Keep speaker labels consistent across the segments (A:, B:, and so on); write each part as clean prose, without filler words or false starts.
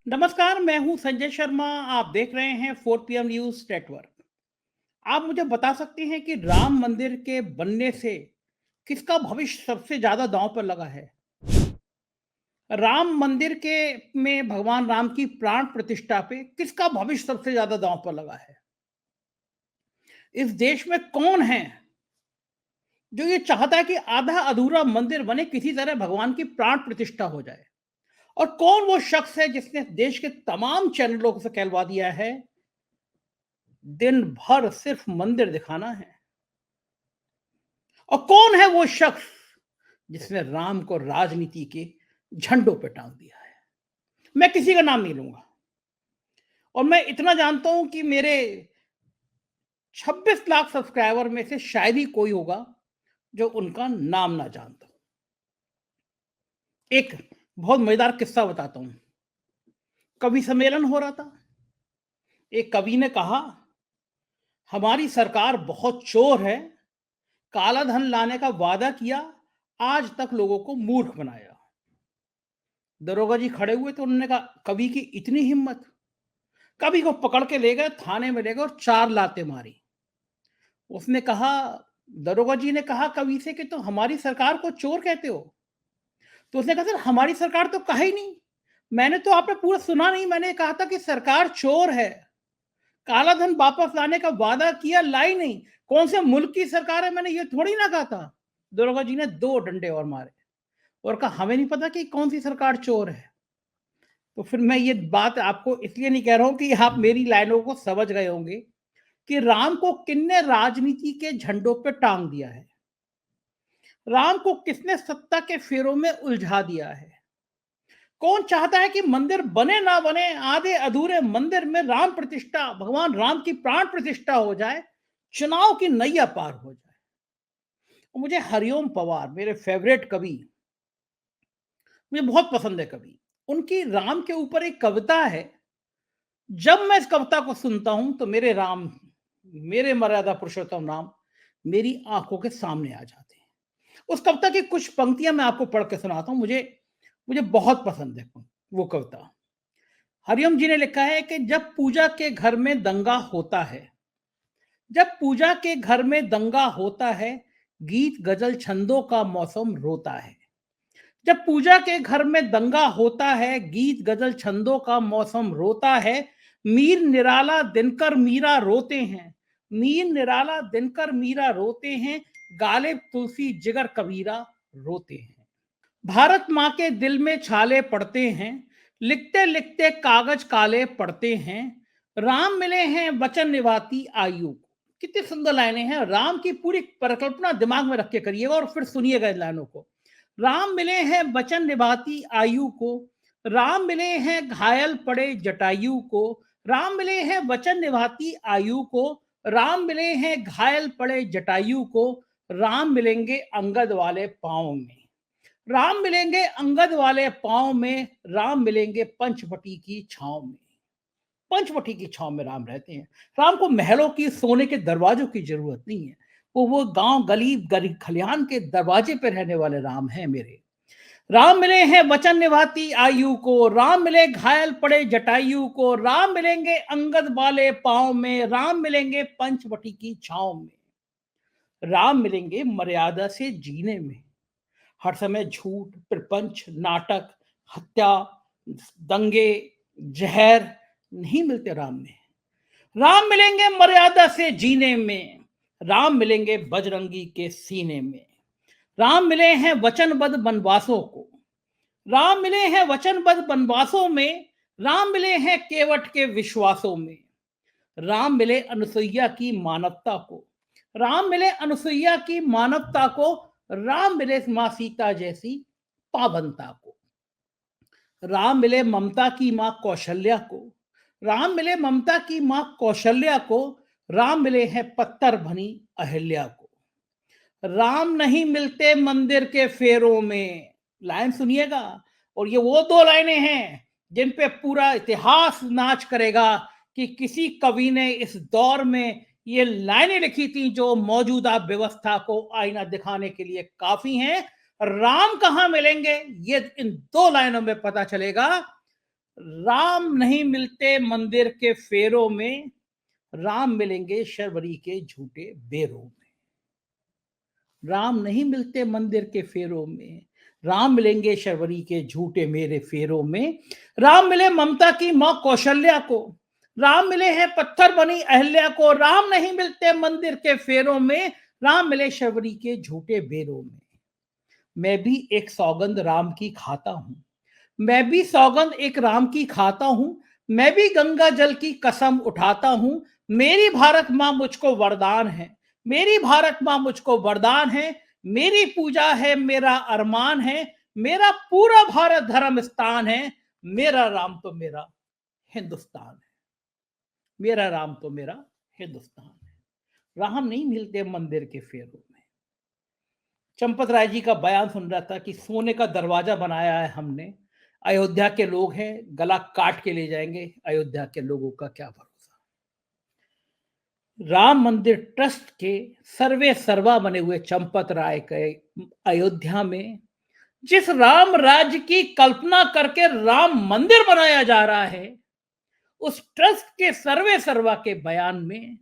A: नमस्कार, मैं हूं संजय शर्मा। आप देख रहे हैं 4 PM न्यूज़ नेटवर्क। आप मुझे बता सकते हैं कि राम मंदिर के बनने से किसका भविष्य सबसे ज़्यादा दांव पर लगा है? राम मंदिर के में भगवान राम की प्राण प्रतिष्ठा पे किसका भविष्य सबसे ज़्यादा दांव पर लगा है? इस देश में कौन है जो ये चाहता है कि आधा अधूरा मंदिर बने, किसी तरह भगवान की प्राण प्रतिष्ठा हो जाए? और कौन वो शख्स है जिसने देश के तमाम चैनलों से कहलवा दिया है दिन भर सिर्फ मंदिर दिखाना है? और कौन है वो शख्स जिसने राम को राजनीति के झंडों पे टांग दिया है? मैं किसी का नाम नहीं लूंगा, और मैं इतना जानता हूं कि मेरे 26 लाख सब्सक्राइबर में से शायद ही कोई होगा जो उनका नाम ना जानता हो। एक बहुत मजेदार किस्सा बताता हूं। कवि सम्मेलन हो रहा था। एक कवि ने कहा, हमारी सरकार बहुत चोर है, काला धन लाने का वादा किया, आज तक लोगों को मूर्ख बनाया। दरोगा जी खड़े हुए तो उन्होंने कहा, कवि की इतनी हिम्मत! कवि को पकड़ के ले गए, थाने में ले गए और 4 लातें मारी। उसने कहा, दरोगा जी ने कहा कवि से कि तुम हमारी सरकार को चोर कहते हो? तो उसने कहा, सर हमारी सरकार तो कहा ही नहीं, मैंने तो आपने पूरा सुना नहीं, मैंने कहा था कि सरकार चोर है, काला धन वापस लाने का वादा किया, लाई नहीं। कौन से मुल्क की सरकार है, मैंने ये थोड़ी ना कहा था। दरोगा जी ने 2 डंडे और मारे और कहा, हमें नहीं पता कि कौन सी सरकार चोर है। तो फिर मैं ये बात आपको इसलिए नहीं कह रहा हूं कि आप मेरी लाइनों को समझ गए होंगे कि राम को किसने राजनीति के झंडों पे टांग दिया है, राम को किसने सत्ता के फेरों में उलझा दिया है। कौन चाहता है कि मंदिर बने ना बने, आधे अधूरे मंदिर में राम प्रतिष्ठा, भगवान राम की प्राण प्रतिष्ठा हो जाए, चुनाव की नैया पार हो जाए। और मुझे हरिओम पवार, मेरे फेवरेट कवि, मुझे बहुत पसंद है कवि। उनकी राम के ऊपर एक कविता है। जब मैं इस कविता को सुनता हूं तो मेरे राम, मेरे मर्यादा पुरुषोत्तम राम मेरी आंखों के सामने आ जाते हैं। उस कविता की कुछ पंक्तियां मैं आपको पढ़ के सुनाता हूं। मुझे मुझे बहुत पसंद है वो कविता। हरिओम जी ने लिखा है कि जब पूजा के घर में दंगा होता है, जब पूजा के घर में दंगा होता है, गीत गजल छंदों का मौसम रोता है। जब पूजा के घर में दंगा होता है, गीत गजल छंदों का मौसम रोता है, मीर निराला दिनकर मीरा रोते हैं, मीर निराला दिनकर मीरा रोते हैं, गालिब तुलसी जिगर कबीरा रोते हैं। भारत माँ के दिल में छाले पड़ते हैं, लिखते लिखते कागज काले पड़ते हैं, राम मिले हैं वचन निभाती आयु को। कितनी सुंदर लाइनें हैं। राम की पूरी परिकल्पना दिमाग में रख के करिएगा और फिर सुनिएगा इन लाइनों को। राम मिले हैं वचन निभाती आयु को, राम मिले हैं घायल पड़े जटायु को, राम मिले हैं वचन निभाती आयु को, राम मिले हैं घायल पड़े जटायु को, राम मिलेंगे अंगद वाले पांव में, राम मिलेंगे अंगद वाले पांव में, राम मिलेंगे पंचवटी की छांव में। पंचवटी की छांव में राम रहते हैं। राम को महलों की, सोने के दरवाजों की जरूरत नहीं है। वो गांव गली गली खलिहान के दरवाजे पे रहने वाले राम हैं मेरे। राम मिले हैं वचन निभाती आयु को, राम मिले घायल पड़े जटायु को, राम मिलेंगे अंगद वाले पांव में, राम मिलेंगे पंचवटी की छांव में, राम मिलेंगे मर्यादा से जीने में, हर समय झूठ, प्रपंच, नाटक, हत्या, दंगे, जहर नहीं मिलते राम में। राम मिलेंगे मर्यादा से जीने में, राम मिलेंगे बजरंगी के सीने में, राम मिले हैं वचनबद्ध वनवासों को, राम मिले हैं वचनबद्ध वनवासों में, राम मिले हैं केवट के विश्वासों में, राम मिले अनुसुईया की मानवता को, राम मिले अनुसुईया की मानवता को, राम मिले मां सीता जैसी पावनता को, राम मिले ममता की मां कौशल्या को, राम मिले ममता की मां कौशल्या को, राम मिले हैं पत्थर भनी अहिल्या को, राम नहीं मिलते मंदिर के फेरों में। लाइन सुनिएगा। और ये वो 2 लाइनें हैं जिन पे पूरा इतिहास नाच करेगा कि किसी कवि ने इस दौर में ये लाइनें लिखी थी जो मौजूदा व्यवस्था को आईना दिखाने के लिए काफी हैं। राम कहां मिलेंगे ये इन 2 लाइनों में पता चलेगा। राम नहीं मिलते मंदिर के फेरों में, राम मिलेंगे शर्वरी के झूठे बेरों में। राम नहीं मिलते मंदिर के फेरों में, राम मिलेंगे शर्वरी के झूठे मेरे फेरों में। राम मिले ममता की मां कौशल्या को, राम मिले हैं पत्थर बनी अहल्या को। राम नहीं मिलते मंदिर के फेरों में, राम मिले शर्वरी के झूठे बेरों में। मैं भी एक सौगंध राम की खाता हूं, मैं भी सौगंध एक राम की खाता हूं। मैं भी गंगा जल की कसम उठाता हूं। मेरी भारत मां मुझको वरदान है, मेरी भारत मां मुझको वरदान है। मेरी पूजा है, मेरा अरमान है, मेरा पूरा भारत धर्म स्थान है। मेरा राम तो मेरा हिंदुस्तान है, मेरा राम तो मेरा हिंदुस्तान है। राम नहीं मिलते मंदिर के फेरों में। चंपत राय जी का बयान सुन रहा था कि सोने का दरवाजा बनाया है हमने, अयोध्या के लोग हैं गला काट के ले जाएंगे, अयोध्या के लोगों का क्या भरोसा। राम मंदिर ट्रस्ट के सर्वे सर्वा बने हुए चंपत राय के अयोध्या में जिस राम राज्य की कल्पना करके राम मंदिर बनाया जा रहा है, उस ट्रस्ट के सर्वे सर्वा के बयान में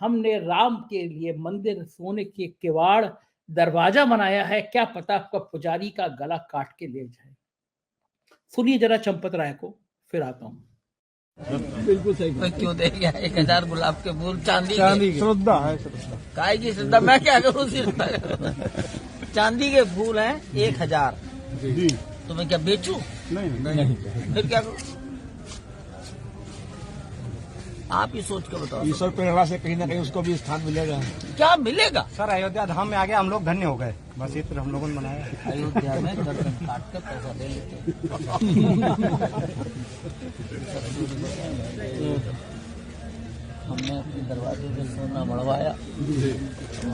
A: हमने राम के लिए मंदिर सोने के किवाड़ दरवाजा बनाया है। क्या पता आपका पुजारी का गला काट के ले जाए। सुनिए जरा चंपत राय को, फिर आता हूं।
B: बिल्कुल सही बात।
C: क्यों दे गया 1000 गुलाब के फूल चांदी के?
B: श्रद्धा है, श्रद्धा।
C: काय की श्रद्धा, मैं क्या करूँ श्रद्धा? चांदी के फूल हैं 1000।
B: जी
C: तो मैं क्या बेचूं?
B: नहीं
C: फिर क्या करूँ? आप ही सोच के बताओ।
B: ईश्वर प्रेरणा से कहीं ना कहीं उसको भी स्थान मिलेगा।
C: क्या मिलेगा?
B: सर अयोध्या धाम में आ गया, हम लोग धन्य हो गए, बस इतना हम लोगों ने बनाया।
C: अयोध्या में गर्दन काट के पैसा ले लेते। हमने अपने दरवाजे पे सोना मड़वाया,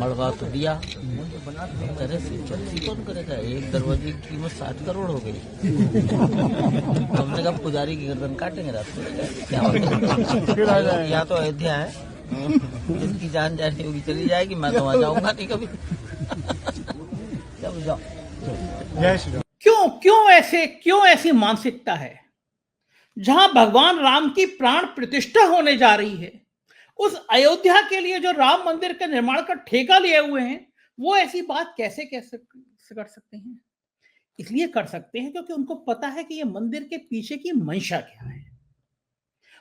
C: मड़वा तो दिया, मुझे बना तरह से चलती कौन करेगा? एक दरवाजे की कीमत 60 करोड़ हो गई। हमने कहा पुजारी की गर्दन काटेंगे रात को, क्या होगा? या तो अयोध्या है, जिसकी जान जानी होगी चली जाएगी, मैं तो वहां जाऊंगा नहीं कभी। चलो जाओ।
B: जय श्री राम।
A: क्यों ऐसी मानसिकता है? जहां भगवान राम की प्राण प्रतिष्ठा होने जा रही है, उस अयोध्या के लिए जो राम मंदिर के निर्माण का ठेका लिए हुए हैं, वो ऐसी बात कैसे कर सकते हैं? इसलिए कर सकते हैं क्योंकि उनको पता है कि ये मंदिर के पीछे की मंशा क्या है।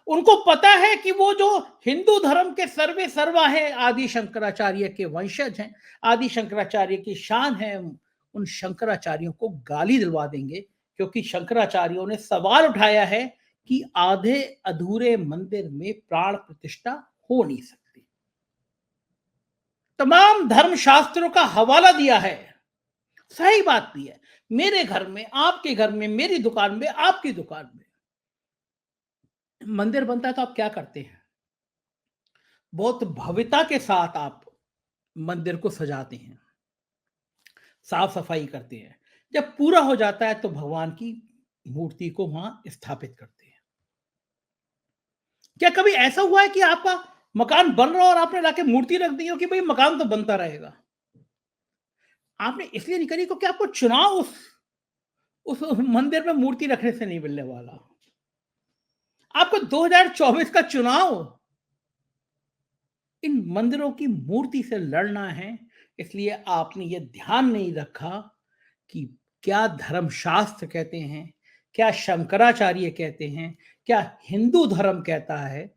A: उनको पता है कि वो जो हिंदू धर्म के सर्वे सर्वा है, आदि शंकराचार्य के वंशज हैं, आदि शंकराचार्य की शान है, उन शंकराचार्यों को गाली दिलवा देंगे क्योंकि शंकराचार्यों ने सवाल उठाया है कि आधे अधूरे मंदिर में प्राण प्रतिष्ठा हो नहीं सकती। तमाम धर्म शास्त्रों का हवाला दिया है, सही बात भी है। मेरे घर में, आपके घर में, मेरी दुकान में, आपकी दुकान में मंदिर बनता है तो आप क्या करते हैं? बहुत भव्यता के साथ आप मंदिर को सजाते हैं, साफ सफाई करते हैं। जब पूरा हो जाता है तो भगवान की मूर्ति को वहां स्थापित करते हैं। क्या कभी ऐसा हुआ है कि आपका मकान बन रहा हो और आपने लाके मूर्ति रख दी हो कि भाई मकान तो बनता रहेगा? आपने इसलिए नहीं करी क्योंकि आपको चुनाव उस मंदिर में मूर्ति रखने से नहीं मिलने वाला। आपको 2024 का चुनाव इन मंदिरों की मूर्ति से लड़ना है, इसलिए आपने ये ध्यान नहीं रखा कि क्या धर्मशास्त्र कहते हैं, क्या शंकराचार्य कहते हैं, क्या हिंदू धर्म कहता है।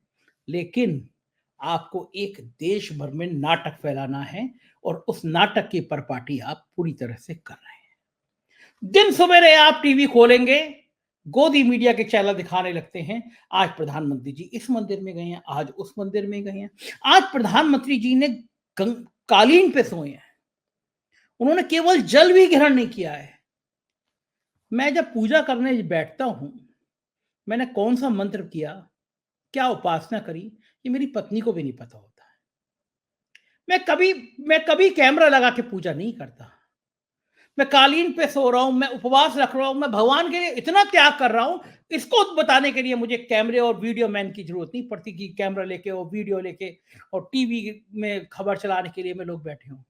A: लेकिन आपको एक देश भर में नाटक फैलाना है और उस नाटक की परिपाटी आप पूरी तरह से कर रहे हैं। दिन सवेरे आप टीवी खोलेंगे, गोदी मीडिया के चैनल दिखाने लगते हैं, आज प्रधानमंत्री जी इस मंदिर में गए हैं, आज उस मंदिर में गए हैं। आज प्रधानमंत्री जी ने कालीन पे सोए हैं, उन्होंने केवल जल भी ग्रहण नहीं किया है। मैं जब पूजा करने बैठता हूं, मैंने कौन सा मंत्र किया, क्या उपासना करी, ये मेरी पत्नी को भी नहीं पता होता है। मैं कभी कैमरा लगा के पूजा नहीं करता। मैं कालीन पे सो रहा हूं, मैं उपवास रख रहा हूं, मैं भगवान के लिए इतना त्याग कर रहा हूं, इसको बताने के लिए मुझे कैमरे और वीडियो मैन की जरूरत नहीं पड़ती कि कैमरा लेके और वीडियो लेके और टीवी में खबर चलाने के लिए मैं लोग बैठे हूं।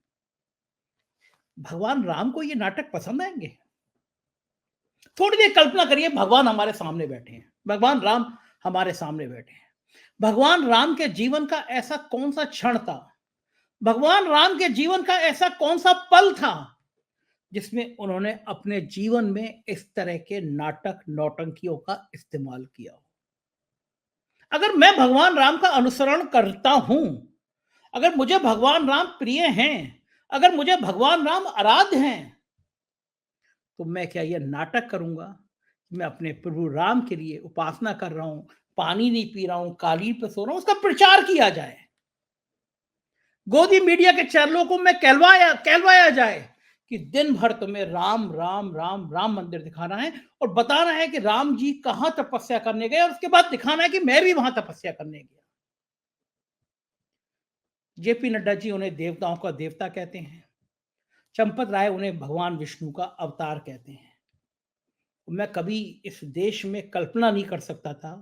A: भगवान राम को ये नाटक पसंद आएंगे? थोड़ी देर कल्पना करिए, भगवान हमारे सामने बैठे हैं, भगवान राम हमारे सामने बैठे हैं। भगवान राम के जीवन का ऐसा कौन सा क्षण था, भगवान राम के जीवन का ऐसा कौन सा पल था जिसमें उन्होंने अपने जीवन में इस तरह के नाटक नौटंकियों का इस्तेमाल किया हो। अगर मैं भगवान राम का अनुसरण करता हूं, अगर मुझे भगवान राम प्रिय हैं, अगर मुझे भगवान राम आराध्य हैं, तो मैं क्या यह नाटक करूंगा कि मैं अपने प्रभु राम के लिए उपासना कर रहा हूं, पानी नहीं पी रहा हूं, कालीन पर सो रहा हूं, उसका प्रचार किया जाए, गोदी मीडिया के चैनलों को मैं कहलवाया जाए कि दिन भर तुम्हें राम राम राम राम मंदिर दिखाना है और बताना है कि राम जी कहां तपस्या करने गए, और उसके बाद दिखाना है कि मैं भी वहां तपस्या करने गया। जेपी नड्डा जी उन्हें देवताओं का देवता कहते हैं, चंपत राय उन्हें भगवान विष्णु का अवतार कहते हैं। मैं कभी इस देश में कल्पना नहीं कर सकता था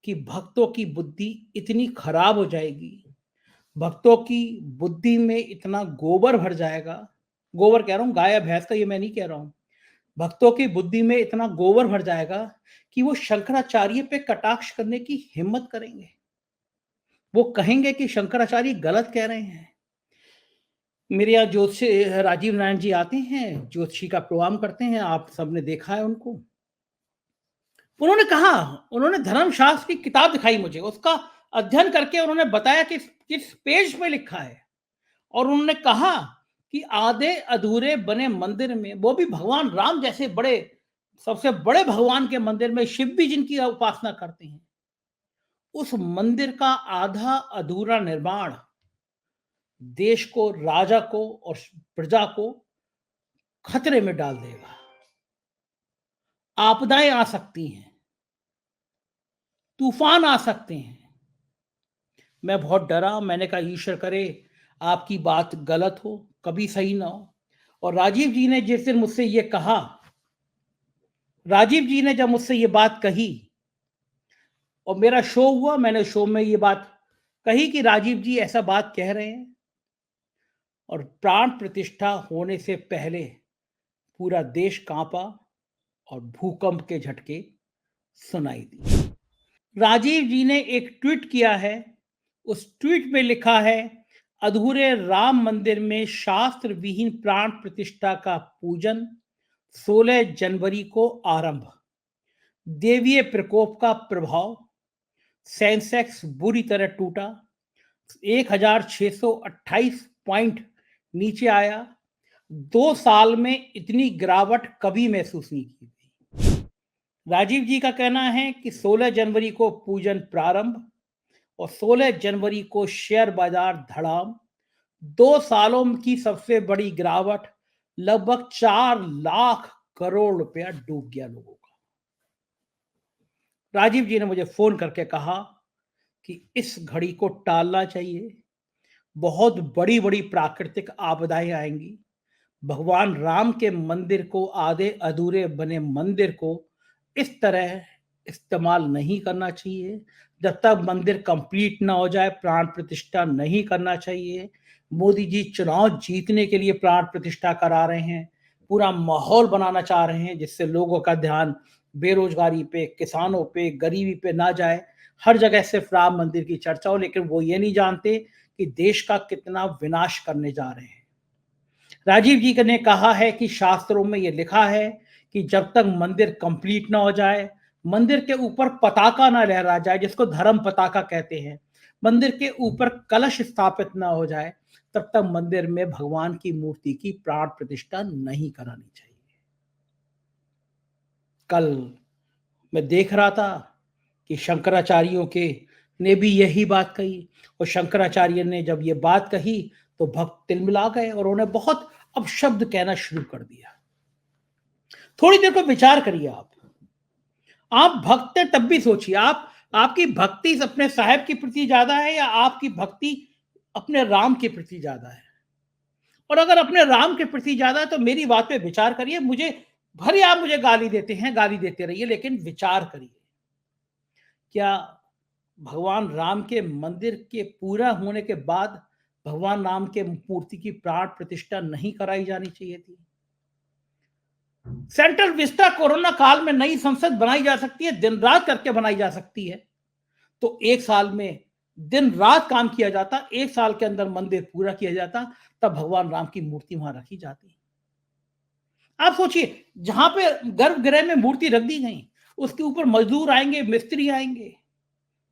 A: कि भक्तों की बुद्धि इतनी खराब हो जाएगी, भक्तों की बुद्धि में इतना गोबर भर जाएगा। गोबर कह रहा हूं, गाय भैंस का ये मैं नहीं कह रहा हूं। भक्तों की बुद्धि में इतना गोबर भर जाएगा कि वो शंकराचार्य पे कटाक्ष करने की हिम्मत करेंगे। वो कहेंगे कि शंकराचार्य गलत कह रहे हैं। मेरे यहाँ ज्योतिषी राजीव नारायण जी आते हैं, ज्योतिषी का प्रोग्राम करते हैं, आप सबने देखा है उनको। उन्होंने कहा, उन्होंने धर्मशास्त्र की किताब दिखाई मुझे, उसका अध्ययन करके उन्होंने बताया कि किस पेज पे लिखा है, और उन्होंने कहा कि आधे अधूरे बने मंदिर में, वो भी भगवान राम जैसे बड़े, सबसे बड़े भगवान के मंदिर में, शिव भी जिनकी उपासना करते हैं, उस मंदिर का आधा अधूरा निर्माण देश को, राजा को और प्रजा को खतरे में डाल देगा। आपदाएं आ सकती हैं, तूफान आ सकते हैं। मैं बहुत डरा, मैंने कहा ईश्वर करे आपकी बात गलत हो, कभी सही ना हो। और राजीव जी ने जिस दिन मुझसे ये कहा, राजीव जी ने जब मुझसे ये बात कही और मेरा शो हुआ, मैंने शो में ये बात कही कि राजीव जी ऐसा बात कह रहे हैं, और प्राण प्रतिष्ठा होने से पहले पूरा देश कांपा और भूकंप के झटके सुनाई दिए। राजीव जी ने एक ट्वीट किया है, उस ट्वीट में लिखा है, अधूरे राम मंदिर में शास्त्र विहीन प्राण प्रतिष्ठा का पूजन, 16 जनवरी को आरंभ, देवीय प्रकोप का प्रभाव, सेंसेक्स बुरी तरह टूटा, 1628 पॉइंट नीचे आया, 2 साल में इतनी गिरावट कभी महसूस नहीं की गई। राजीव जी का कहना है कि 16 जनवरी को पूजन प्रारंभ और 16 जनवरी को शेयर बाजार धड़ाम, 2 सालों की सबसे बड़ी गिरावट, लगभग 4 लाख करोड़ रुपया डूब गया लोगों का। राजीव जी ने मुझे फोन करके कहा कि इस घड़ी को टालना चाहिए, बहुत बड़ी बड़ी प्राकृतिक आपदाएं आएंगी, भगवान राम के मंदिर को, आधे अधूरे बने मंदिर को इस तरह इस्तेमाल नहीं करना चाहिए, जब तक मंदिर कंप्लीट ना हो जाए प्राण प्रतिष्ठा नहीं करना चाहिए। मोदी जी चुनाव जीतने के लिए प्राण प्रतिष्ठा करा रहे हैं, पूरा माहौल बनाना चाह रहे हैं जिससे लोगों का ध्यान बेरोजगारी पे, किसानों पे, गरीबी पे ना जाए, हर जगह सिर्फ राम मंदिर की चर्चा हो, लेकिन वो ये नहीं जानते कि देश का कितना विनाश करने जा रहे हैं। राजीव जी ने कहा है कि शास्त्रों में यह लिखा है कि जब तक मंदिर कंप्लीट ना हो जाए, मंदिर के ऊपर पताका ना लहरा जाए, जिसको धर्म पताका कहते हैं, मंदिर के ऊपर कलश स्थापित ना हो जाए, तब तक मंदिर में भगवान की मूर्ति की प्राण प्रतिष्ठा नहीं करानी चाहिए। कल मैं देख रहा था कि शंकराचार्यों के ने भी यही बात कही, और शंकराचार्य ने जब ये बात कही तो भक्त तिलमिला गए और उन्हें बहुत अपशब्द कहना शुरू कर दिया। थोड़ी देर को विचार करिए, आप भक्त हैं तब भी सोचिए, आपकी भक्ति अपने साहेब के प्रति ज्यादा है या आपकी भक्ति अपने राम के प्रति ज्यादा है? और अगर अपने राम के प्रति ज्यादा है तो मेरी बात पे विचार करिए। मुझे भले आप मुझे गाली देते हैं, गाली देते रहिए, लेकिन विचार करिए, क्या भगवान राम के मंदिर के पूरा होने के बाद भगवान राम के मूर्ति की प्राण प्रतिष्ठा नहीं कराई जानी चाहिए थी? सेंट्रल विस्टा कोरोना काल में नई संसद बनाई जा सकती है, दिन रात करके बनाई जा सकती है। तो एक साल में दिन रात काम किया जाता, एक साल के अंदर मंदिर पूरा किया जाता, तब भगवान राम की मूर्ति वहां रखी जाती। आप सोचिए, जहां पे गर्भगृह में मूर्ति रख दी गई, उसके ऊपर मजदूर आएंगे, मिस्त्री आएंगे,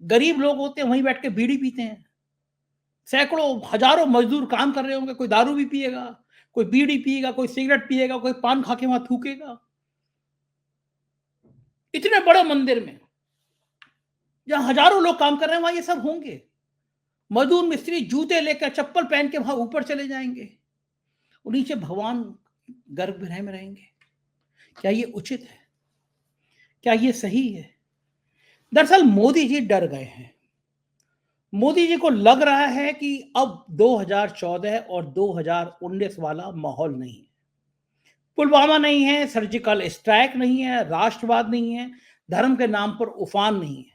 A: गरीब लोग होते हैं, वहीं बैठ के बीड़ी पीते हैं। सैकड़ों हजारों मजदूर काम कर रहे होंगे, कोई दारू भी पिएगा, कोई बीड़ी पिएगा, कोई सिगरेट पिएगा, कोई पान खा के वहां थूकेगा। इतने बड़े मंदिर में जहां हजारों लोग काम कर रहे हैं, वहां ये सब होंगे। मजदूर मिस्त्री जूते लेकर, चप्पल पहन के वहां ऊपर चले जाएंगे और नीचे भगवान गर्भगृह में रहेंगे। क्या ये उचित है? क्या ये सही है? दरअसल मोदी जी डर गए हैं। मोदी जी को लग रहा है कि अब 2014 और 2019 वाला माहौल नहीं है। पुलवामा नहीं है, सर्जिकल स्ट्राइक नहीं है, राष्ट्रवाद नहीं है, धर्म के नाम पर उफान नहीं है।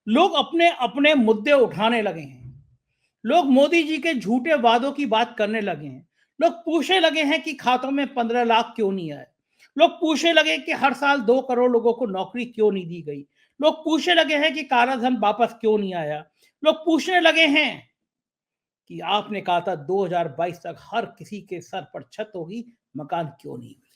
A: लोग अपने अपने मुद्दे उठाने लगे हैं। लोग मोदी जी के झूठे वादों की बात करने लगे हैं। लोग पूछने लगे हैं कि खातों में 15 लाख क्यों नहीं आए। लोग पूछने लगे कि हर साल 2 करोड़ लोगों को नौकरी क्यों नहीं दी गई। लोग पूछने लगे हैं कि काला धन वापस क्यों नहीं आया। लोग पूछने लगे हैं कि आपने कहा था 2022 तक हर किसी के सर पर छत होगी, मकान क्यों नहीं मिले।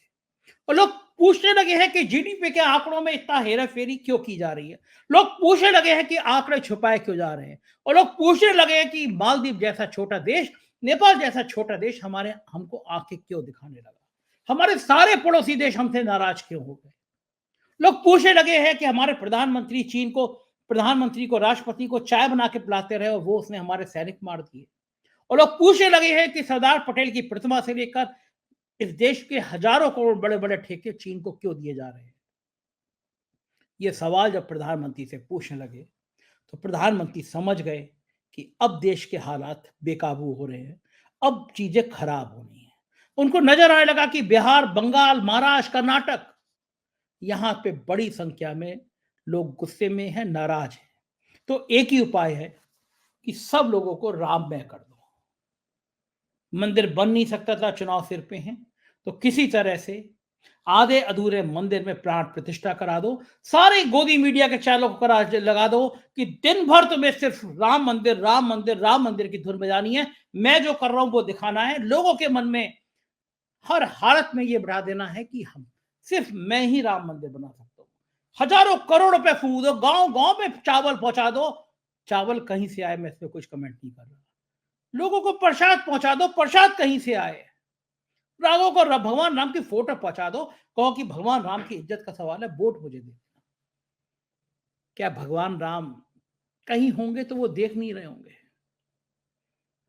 A: और लोग पूछने लगे हैं कि जीडीपी के आंकड़ों में इतना हेरा फेरी क्यों की जा रही है। लोग पूछने लगे हैं कि आंकड़े छुपाए क्यों जा रहे हैं। और लोग पूछने लगे हैं कि मालदीव जैसा छोटा देश, नेपाल जैसा छोटा देश हमको आंखें क्यों दिखाने लगा। हमारे सारे पड़ोसी देश हमसे नाराज क्यों हो गए। लोग पूछने लगे हैं कि हमारे प्रधानमंत्री को राष्ट्रपति को चाय बना के पिलाते रहे और वो उसने हमारे सैनिक मार दिए। और लोग पूछने लगे हैं कि सरदार पटेल की प्रतिमा से लेकर इस देश के हजारों करोड़ बड़े बड़े ठेके चीन को क्यों दिए जा रहे हैं। ये सवाल जब प्रधानमंत्री से पूछने लगे तो प्रधानमंत्री समझ गए कि अब देश के हालात बेकाबू हो रहे हैं, अब चीजें खराब होनी है। उनको नजर आने लगा कि बिहार, बंगाल, महाराष्ट्र, कर्नाटक, यहां पे बड़ी संख्या में लोग गुस्से में हैं, नाराज हैं। तो एक ही उपाय है कि सब लोगों को राममय कर दो। मंदिर बन नहीं सकता था, चुनाव सिर पे हैं, तो किसी तरह से आधे अधूरे मंदिर में प्राण प्रतिष्ठा करा दो। सारे गोदी मीडिया के चैनलों को लगा दो कि दिन भर तुम्हें सिर्फ राम मंदिर, राम मंदिर, राम मंदिर की धुन बजानी है। मैं जो कर रहा हूं वो दिखाना है। लोगों के मन में हर हालत में ये बढ़ा देना है कि सिर्फ मैं ही राम मंदिर बना सकता हूं। हजारों करोड़ रुपए फूक दो, गांव गांव में चावल पहुंचा दो। चावल कहीं से आए मैं इस पर कुछ कमेंट नहीं कर रहा। लोगों को प्रसाद पहुंचा दो, प्रसाद कहीं से आए। राघव को भगवान राम की फोटो पहुंचा दो, कहो कि भगवान राम की इज्जत का सवाल है, वोट मुझे दे। क्या भगवान राम कहीं होंगे तो वो देख नहीं रहे होंगे?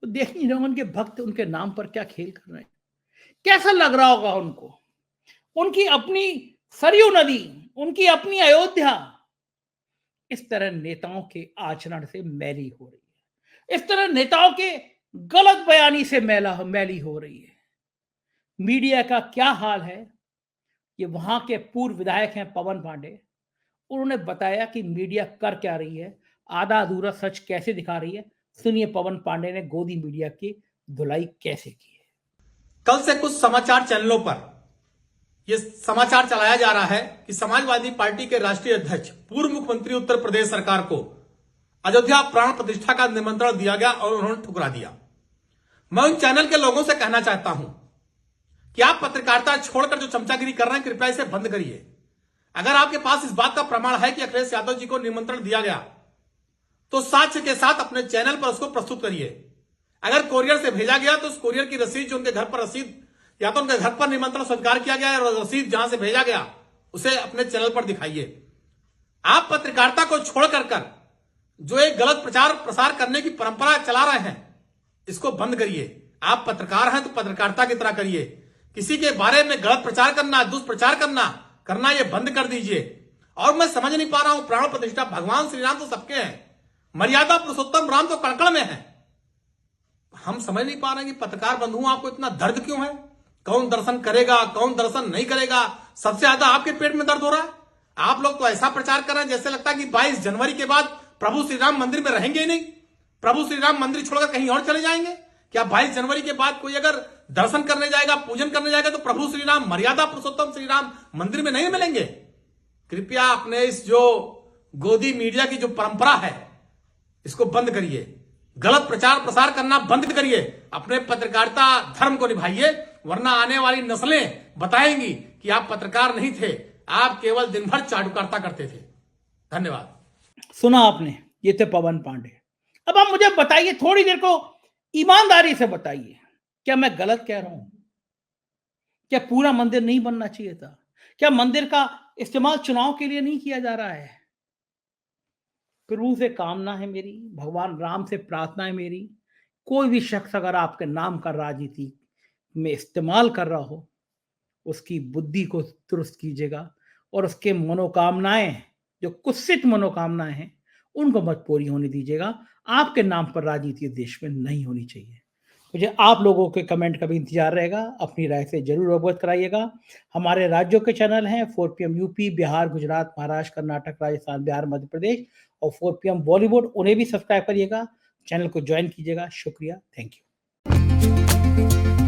A: वो देख नहीं रहे होंगे उनके भक्त उनके नाम पर क्या खेल कर रहे हैं। कैसा लग रहा होगा उनको? उनकी अपनी सरयू नदी, उनकी अपनी अयोध्या इस तरह नेताओं के आचरण से मैली हो रही है। इस तरह नेताओं के गलत बयानी से मैली हो रही है। मीडिया का क्या हाल है, ये वहां के पूर्व विधायक हैं पवन पांडे, उन्होंने बताया कि मीडिया कर क्या रही है, आधा अधूरा सच कैसे दिखा रही है। सुनिए पवन पांडे ने गोदी मीडिया की धुलाई कैसे की है।
D: कल से कुछ समाचार चैनलों पर यह समाचार चलाया जा रहा है कि समाजवादी पार्टी के राष्ट्रीय अध्यक्ष, पूर्व मुख्यमंत्री उत्तर प्रदेश सरकार को अयोध्या प्राण प्रतिष्ठा का निमंत्रण दिया गया और उन्होंने ठुकरा दिया। मैं उन चैनल के लोगों से कहना चाहता हूं कि आप पत्रकारिता छोड़कर जो चमचागिरी कर रहे हैं, कृपया इसे बंद करिए। अगर आपके पास इस बात का प्रमाण है कि अखिलेश यादव जी को निमंत्रण दिया गया, तो साक्ष्य के साथ अपने चैनल पर उसको प्रस्तुत करिए। अगर कोरियर से भेजा गया तो उस कोरियर की रसीद, जो उनके घर पर रसीद, या तो उनके घर पर निमंत्रण स्वीकार किया गया और रसीद जहां से भेजा गया उसे अपने चैनल पर दिखाइए। आप पत्रकारिता को छोड़कर जो एक गलत प्रचार प्रसार करने की परंपरा चला रहे हैं, इसको बंद करिए। आप पत्रकार हैं तो पत्रकारिता की तरह करिए। किसी के बारे में गलत प्रचार करना, दुष्प्रचार करना ये बंद कर दीजिए। और मैं समझ नहीं पा रहा हूं, प्राण प्रतिष्ठा भगवान श्री राम तो सबके हैं, मर्यादा पुरुषोत्तम राम तो कणकण में है। हम समझ नहीं पा रहे हैं कि पत्रकार बंधुओं आपको इतना दर्द क्यों है। कौन दर्शन करेगा, कौन दर्शन नहीं करेगा, सबसे ज्यादा आपके पेट में दर्द हो रहा है। आप लोग तो ऐसा प्रचार कर रहे हैं जैसे लगता है कि 22 जनवरी के बाद प्रभु श्री राम मंदिर में रहेंगे ही नहीं, प्रभु श्री राम मंदिर छोड़कर कहीं और चले जाएंगे। क्या 22 जनवरी के बाद कोई अगर दर्शन करने जाएगा, पूजन करने जाएगा, तो प्रभु श्री राम, मर्यादा पुरुषोत्तम श्री राम मंदिर में नहीं मिलेंगे? कृपया अपने इस जो गोदी मीडिया की जो परंपरा है, इसको बंद करिए। गलत प्रचार प्रसार करना बंद करिए। अपने पत्रकारिता धर्म को निभाइए, वरना आने वाली नस्लें बताएंगी कि आप पत्रकार नहीं थे, आप केवल दिन भर चाटुकारिता करते थे। धन्यवाद।
A: सुना आपने, ये थे पवन पांडे। अब आप मुझे बताइए, थोड़ी देर को ईमानदारी से बताइए, क्या मैं गलत कह रहा हूं? क्या पूरा मंदिर नहीं बनना चाहिए था? क्या मंदिर का इस्तेमाल चुनाव के लिए नहीं किया जा रहा है? प्रभु से कामना है मेरी, भगवान राम से प्रार्थना है मेरी, कोई भी शख्स अगर आपके नाम का राजनीति में इस्तेमाल कर रहा हो, उसकी बुद्धि को दुरुस्त कीजिएगा और उसके मनोकामनाएं, जो कुत्सित मनोकामनाएं हैं, उनको मत पूरी होने दीजिएगा। आपके नाम पर राजनीति देश में नहीं होनी चाहिए। मुझे आप लोगों के कमेंट का भी इंतजार रहेगा। अपनी राय से जरूर अवगत कराइएगा। हमारे राज्यों के चैनल हैं 4 PM यूपी, बिहार, गुजरात, महाराष्ट्र, कर्नाटक, राजस्थान, बिहार, मध्य प्रदेश और 4 PM बॉलीवुड, उन्हें भी सब्सक्राइब करिएगा, चैनल को ज्वाइन कीजिएगा। शुक्रिया, थैंक यू।